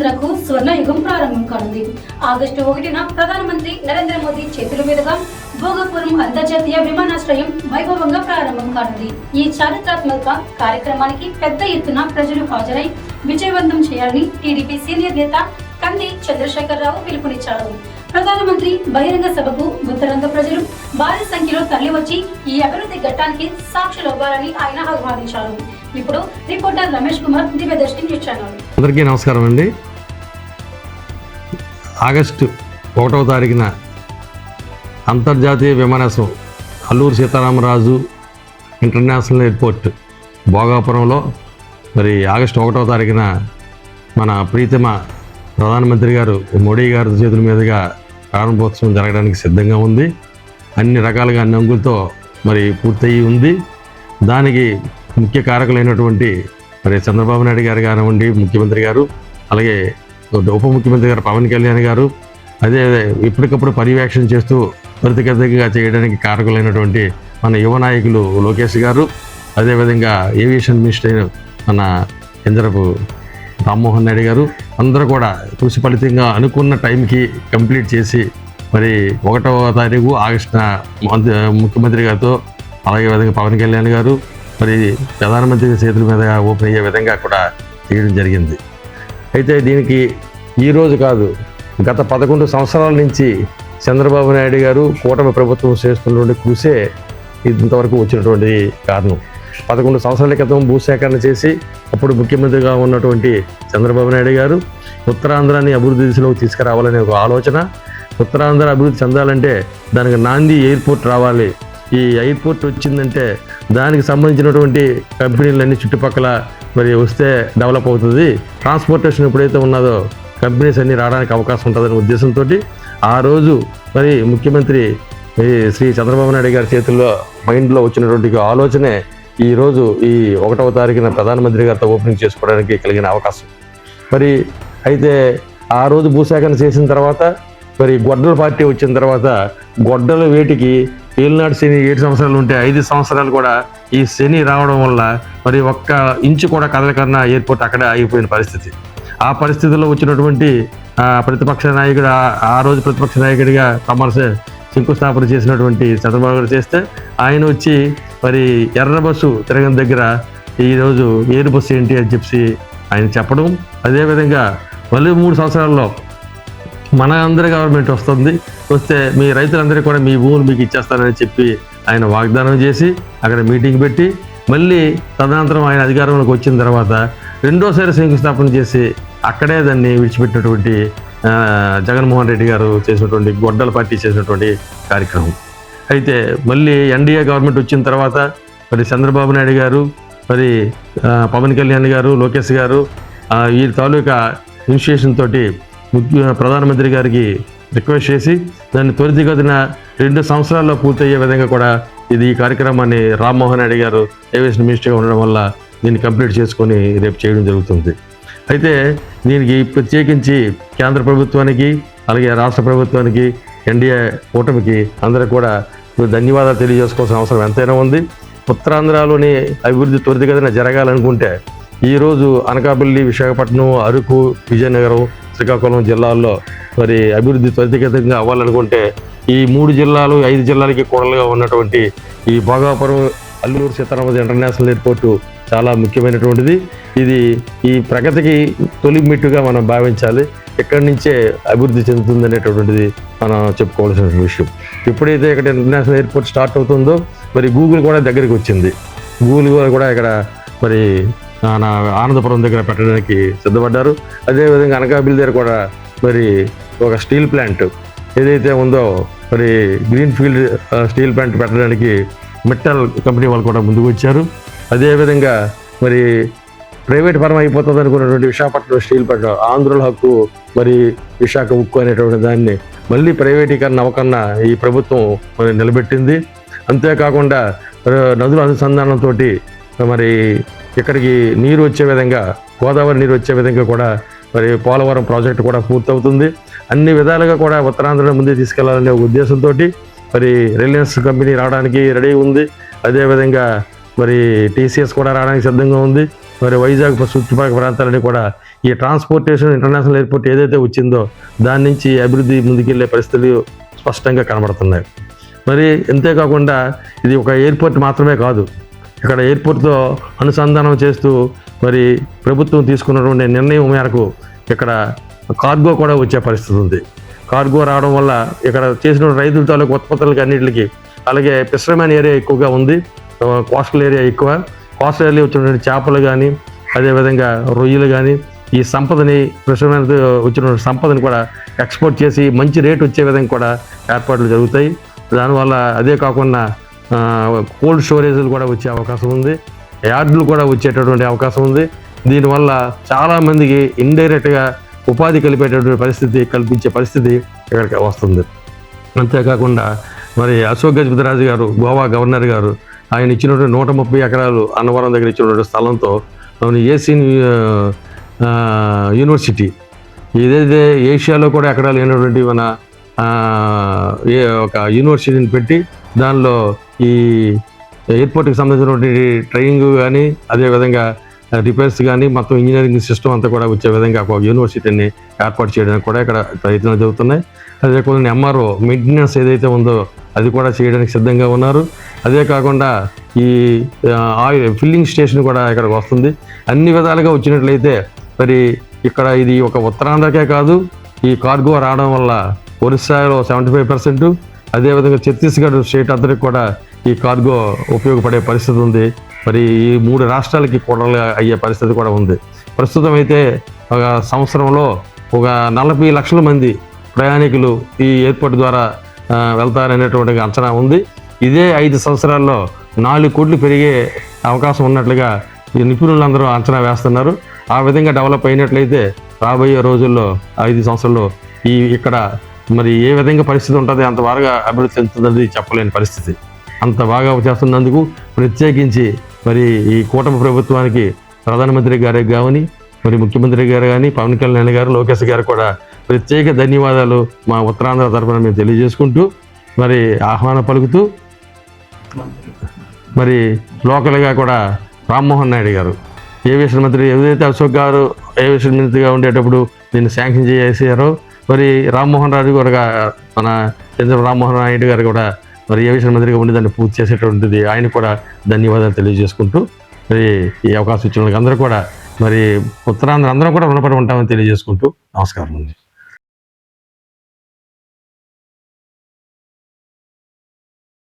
ఉత్తరాంధ్రకు స్వర్ణయుగం ప్రారంభం కానుంది. ఆగస్టు 1న ప్రధానమంత్రి నరేంద్ర మోదీ చేతుల మీదుగా భోగపురం అంతర్జాతీయ విమానాశ్రయం వైభవంగా ప్రారంభం కానుంది. ఈ చారిత్రాత్మక కార్యక్రమానికి పెద్ద ఎత్తున ప్రజలు హాజరై విజయవంతం చేయాలని టీడీపీ సీనియర్ నేత కంది చంద్రశేఖరరావు పిలుపునిచ్చారు. ప్రధానమంత్రి బహిరంగ సభకు ఉత్తరాంధ్ర ప్రజలు భారీ సంఖ్యలో తరలివచ్చి ఈ అభివృద్ధి ఘట్టానికి సాక్షులవ్వాలని ఆయన ఆహ్వానించారు. ఇప్పుడు reporter Ramesh Kumar, Divyadarshini news channel. అందరికీ నమస్కారం అండి. ఆగస్టు 1వ తారీఖున అంతర్జాతీయ విమానాశ్రయం అల్లూరు సీతారామరాజు ఇంటర్నేషనల్ ఎయిర్పోర్ట్ భోగాపురంలో మరి ఆగస్టు 1వ తారీఖున మన ప్రీతమ ప్రధానమంత్రి గారు మోడీ గారి చేతుల మీదుగా ప్రారంభోత్సవం జరగడానికి సిద్ధంగా ఉంది. అన్ని రకాలుగా అన్ని అంగులతో మరి పూర్తయి ఉంది. దానికి ముఖ్య కారకులైనటువంటి మరి చంద్రబాబు నాయుడు గారు కానివ్వండి, ముఖ్యమంత్రి గారు, అలాగే ఉప ముఖ్యమంత్రి గారు పవన్ కళ్యాణ్ గారు, అదే ఎప్పటికప్పుడు పర్యవేక్షణ చేస్తూ త్వరితగతిగా చేయడానికి కారకులైనటువంటి మన యువ నాయకులు లోకేష్ గారు, అదేవిధంగా ఏవియేషన్ మినిస్టర్ మన కింజరపు రామ్మోహన్ నాయుడు గారు అందరూ కూడా కృషి ఫలితంగా అనుకున్న టైంకి కంప్లీట్ చేసి మరి 1వ తారీఖు ఆగస్టున ముఖ్యమంత్రి గారితో, అలాగే విధంగా పవన్ కళ్యాణ్ గారు మరి ప్రధానమంత్రి చేతుల మీద ఓపెన్ అయ్యే విధంగా కూడా చేయడం జరిగింది. అయితే దీనికి ఈరోజు కాదు, గత 11 సంవత్సరాల నుంచి చంద్రబాబు నాయుడు గారు కూటమి ప్రభుత్వం చేస్తున్నటువంటి కృషే ఇంతవరకు వచ్చినటువంటి కారణం. 11 సంవత్సరాల క్రితం భూసేకరణ చేసి అప్పుడు ముఖ్యమంత్రిగా ఉన్నటువంటి చంద్రబాబు నాయుడు గారు ఉత్తరాంధ్రాన్ని అభివృద్ధి దిశలోకి తీసుకురావాలనే ఒక ఆలోచన. ఉత్తరాంధ్ర అభివృద్ధి చెందాలంటే దానికి నాంది ఎయిర్పోర్ట్ రావాలి. ఈ ఎయిర్పోర్ట్ వచ్చిందంటే దానికి సంబంధించినటువంటి కంపెనీలన్నీ చుట్టుపక్కల మరి వస్తే డెవలప్ అవుతుంది. ట్రాన్స్పోర్టేషన్ ఎప్పుడైతే ఉన్నదో కంపెనీస్ అన్నీ రావడానికి అవకాశం ఉంటుందనే ఉద్దేశంతో ఆ రోజు మరి ముఖ్యమంత్రి శ్రీ చంద్రబాబు నాయుడు గారి చేతుల్లో మైండ్లో వచ్చినటువంటి ఆలోచనే ఈరోజు ఈ 1వ తారీఖున ప్రధానమంత్రి గారితో ఓపెనింగ్ చేసుకోవడానికి కలిగిన అవకాశం. మరి అయితే ఆ రోజు భూసేకరణ చేసిన తర్వాత మరి గొడ్డల పార్టీ వచ్చిన తర్వాత గొడ్డల వేటికి ఏలినాడు శని 7 సంవత్సరాలు ఉంటే 5 సంవత్సరాలు కూడా ఈ శని రావడం వల్ల మరి ఒక్క ఇంచు కూడా కదలకన్నా ఎయిర్పోర్ట్ అక్కడే ఆగిపోయిన పరిస్థితి. ఆ పరిస్థితుల్లో వచ్చినటువంటి ప్రతిపక్ష నాయకుడు, ఆ రోజు ప్రతిపక్ష నాయకుడిగా శంకుస్థాపన చేసినటువంటి చంద్రబాబు గారు చేస్తే ఆయన వచ్చి మరి ఎర్ర బస్సు తిరగని దగ్గర ఈరోజు ఎయిర్ బస్సు ఏంటి అని చెప్పి ఆయన చెప్పడం, అదేవిధంగా మళ్ళీ 3 సంవత్సరాల్లో మన అందరి గవర్నమెంట్ వస్తే మీ రైతులందరికీ కూడా మీ భూములు మీకు ఇచ్చేస్తానని చెప్పి ఆయన వాగ్దానం చేసి అక్కడ మీటింగ్ పెట్టి మళ్ళీ తదనంతరం ఆయన అధికారంలోకి వచ్చిన తర్వాత రెండోసారి శంకుస్థాపన చేసి అక్కడే దాన్ని విడిచిపెట్టినటువంటి జగన్మోహన్ రెడ్డి గారు చేసినటువంటి గొడ్డల పార్టీ చేసినటువంటి కార్యక్రమం. అయితే మళ్ళీ ఎన్డీఏ గవర్నమెంట్ వచ్చిన తర్వాత మరి చంద్రబాబు నాయుడు గారు, మరి పవన్ కళ్యాణ్ గారు, లోకేష్ గారు ఈ తాలూకా ఇనిషియేషన్ తోటి ప్రధానమంత్రి గారికి రిక్వెస్ట్ చేసి దాన్ని త్వరితగతిన 2 సంవత్సరాల్లో పూర్తయ్యే విధంగా కూడా ఈ కార్యక్రమాన్ని రామ్మోహన్ నాయుడు గారు ఏవియేషన్ మినిస్టర్గా ఉండడం వల్ల దీన్ని కంప్లీట్ చేసుకొని రేపు చేయడం జరుగుతుంది. అయితే దీనికి ప్రత్యేకించి కేంద్ర ప్రభుత్వానికి, అలాగే రాష్ట్ర ప్రభుత్వానికి, ఎన్డీఏ కూటమికి అందరికీ కూడా ధన్యవాదాలు తెలియజేసుకోవాల్సిన అవసరం ఎంతైనా ఉంది. ఉత్తరాంధ్రలోని అభివృద్ధి త్వరితగతిన జరగాలనుకుంటే ఈరోజు అనకాపల్లి, విశాఖపట్నం, అరకు, విజయనగరం, శ్రీకాకుళం జిల్లాల్లో మరి అభివృద్ధి త్వరితగతిగా అవ్వాలనుకుంటే ఈ 3 జిల్లాలు 5 జిల్లాలకి కూడలుగా ఉన్నటువంటి ఈ భోగాపురం అల్లూరు సీతారామరాజు ఇంటర్నేషనల్ ఎయిర్పోర్టు చాలా ముఖ్యమైనటువంటిది. ఇది ఈ ప్రగతికి తొలి మెట్టుగా మనం భావించాలి. ఎక్కడి నుంచే అభివృద్ధి చెందుతుంది అనేటటువంటిది మనం చెప్పుకోవాల్సిన విషయం. ఎప్పుడైతే ఇక్కడ ఇంటర్నేషనల్ ఎయిర్పోర్ట్ స్టార్ట్ అవుతుందో మరి గూగుల్ కూడా దగ్గరికి వచ్చింది. గూగుల్ కూడా ఇక్కడ మరి ఆనందపురం దగ్గర పెట్టడానికి సిద్ధపడ్డారు. అదేవిధంగా అనకాపల్లి దగ్గర కూడా మరి ఒక స్టీల్ ప్లాంట్ ఏదైతే ఉందో మరి గ్రీన్ ఫీల్డ్ స్టీల్ ప్లాంట్ పెట్టడానికి మెటల్ కంపెనీ వాళ్ళు కూడా ముందుకు వచ్చారు. అదేవిధంగా మరి ప్రైవేట్ పరం అయిపోతుంది అనుకున్నటువంటి విశాఖపట్నం స్టీల్ ప్లాంట్ ఆంధ్రుల హక్కు మరి విశాఖ ఉక్కు అనేటువంటి దాన్ని మళ్ళీ ప్రైవేటీకరణ అవ్వకన్నా ఈ ప్రభుత్వం మరి నిలబెట్టింది. అంతేకాకుండా నదుల అనుసంధానంతో మరి ఇక్కడికి నీరు వచ్చే విధంగా, గోదావరి నీరు వచ్చే విధంగా కూడా మరి పోలవరం ప్రాజెక్టు కూడా పూర్తవుతుంది. అన్ని విధాలుగా కూడా ఉత్తరాంధ్రను ముందే తీసుకెళ్లాలనే ఉద్దేశంతో మరి రిలయన్స్ కంపెనీ రావడానికి రెడీ ఉంది. అదేవిధంగా మరి టీసీఎస్ కూడా రావడానికి సిద్ధంగా ఉంది. మరి వైజాగ్ చుట్టుపక్కల ప్రాంతాలని కూడా ఈ ట్రాన్స్పోర్టేషన్ ఇంటర్నేషనల్ ఎయిర్పోర్ట్ ఏదైతే వచ్చిందో దాని నుంచి అభివృద్ధి ముందుకెళ్లే పరిస్థితులు స్పష్టంగా కనబడుతున్నాయి. మరి అంతేకాకుండా ఇది ఒక ఎయిర్పోర్ట్ మాత్రమే కాదు, ఇక్కడ ఎయిర్పోర్ట్తో అనుసంధానం చేస్తూ మరి ప్రభుత్వం తీసుకున్నటువంటి నిర్ణయం మేరకు ఇక్కడ కార్గో కూడా వచ్చే పరిస్థితి ఉంది. కార్గో రావడం వల్ల ఇక్కడ చేసిన రైతుల తాలూకు ఉత్పత్తులకి అన్నింటికి, అలాగే ఫిషర్మెన్ ఏరియా ఎక్కువగా ఉంది, కోస్టల్ ఏరియా ఎక్కువ, కోస్టల్ ఏరియా వచ్చినటువంటి చేపలు కానీ అదేవిధంగా రొయ్యలు కానీ ఈ సంపదని ఫిషర్మెన్ వచ్చినటువంటి సంపదని కూడా ఎక్స్పోర్ట్ చేసి మంచి రేటు వచ్చే విధంగా కూడా ఏర్పాట్లు జరుగుతాయి. దానివల్ల అదే కాకుండా కోల్డ్ స్టోరేజ్లు కూడా వచ్చే అవకాశం ఉంది, యార్డులు కూడా వచ్చేటటువంటి అవకాశం ఉంది. దీనివల్ల చాలామందికి ఇండైరెక్ట్గా ఉపాధి కల్పించే పరిస్థితి ఇక్కడికి వస్తుంది. అంతేకాకుండా మరి అశోక్ గజపతిరాజు గారు, గోవా గవర్నర్ గారు, ఆయన ఇచ్చినటువంటి 130 ఎకరాలు అన్నవరం దగ్గర ఇచ్చినటువంటి స్థలంతో ఏసియన్ యూనివర్సిటీ, ఏదైతే ఏషియాలో కూడా ఎక్కడ లేనటువంటి మన ఒక యూనివర్సిటీని పెట్టి దానిలో ఈ ఎయిర్పోర్ట్కి సంబంధించినటువంటి ట్రైనింగ్ కానీ అదేవిధంగా రిపేర్స్ కానీ మొత్తం ఇంజనీరింగ్ సిస్టమ్ అంతా కూడా వచ్చే విధంగా ఒక యూనివర్సిటీని ఏర్పాటు చేయడానికి కూడా ఇక్కడ ప్రయత్నాలు జరుగుతున్నాయి. అదే కాకుండా ఎంఆర్ఓ మెయింటెనెన్స్ ఏదైతే ఉందో అది కూడా చేయడానికి సిద్ధంగా ఉన్నారు. అదే కాకుండా ఈ ఆయిల్ ఫిల్లింగ్ స్టేషన్ కూడా ఇక్కడికి వస్తుంది. అన్ని విధాలుగా వచ్చినట్లయితే మరి ఇక్కడ ఇది ఒక ఉత్తరాంధ్రకే కాదు, ఈ కార్గో రావడం వల్ల ఒరిస్సాలో 75%, అదేవిధంగా ఛత్తీస్గఢ్ స్టేట్ అందరికి కూడా ఈ కార్గో ఉపయోగపడే పరిస్థితి ఉంది. మరి ఈ 3 రాష్ట్రాలకి కూడా అయ్యే పరిస్థితి కూడా ఉంది. ప్రస్తుతం అయితే ఒక సంవత్సరంలో ఒక 40 లక్షల మంది ప్రయాణికులు ఈ ఎయిర్పోర్ట్ ద్వారా వెళ్తారనేటువంటి అంచనా ఉంది. ఇదే 5 సంవత్సరాల్లో 4 కోట్లు పెరిగే అవకాశం ఉన్నట్లుగా ఈ నిపుణులందరూ అంచనా వేస్తున్నారు. ఆ విధంగా డెవలప్ అయినట్లయితే రాబోయే రోజుల్లో 5 సంవత్సరాల్లో ఇక్కడ మరి ఏ విధంగా పరిస్థితి ఉంటుంది, అంత బాగా అభివృద్ధి చెందుతుందని చెప్పలేని పరిస్థితి. అంత బాగా చేస్తున్నందుకు ప్రత్యేకించి మరి ఈ కూటమి ప్రభుత్వానికి ప్రధానమంత్రి గారికి కానీ మరి ముఖ్యమంత్రి గారు కానీ పవన్ కళ్యాణ్ గారు, లోకేష్ గారు కూడా ప్రత్యేక ధన్యవాదాలు మా ఉత్తరాంధ్ర తరఫున మేము తెలియజేసుకుంటూ మరి ఆహ్వానం పలుకుతూ మరి లోకల్గా కూడా రామ్మోహన్ నాయుడు గారు ఏవియేషన్ మంత్రి, ఏదైతే అశోక్ గారు ఏవియేషన్ మంత్రిగా ఉండేటప్పుడు దీన్ని శాంక్షన్ చేసారో మరి రామ్మోహన్ రాజు గారు, మన చంద్ర రామ్మోహన్ నాయుడు గారు కూడా మరి ఏవియేషన్ మంత్రిగా ఉండి దాన్ని పూర్తి చేసేటువంటిది ఆయన కూడా ధన్యవాదాలు తెలియజేసుకుంటూ మరి ఈ అవకాశం ఇచ్చిన వాళ్ళకి అందరూ కూడా మరి ఉత్తరాంధ్ర అందరం కూడా రుణపడి ఉంటామని తెలియజేసుకుంటూ నమస్కారం.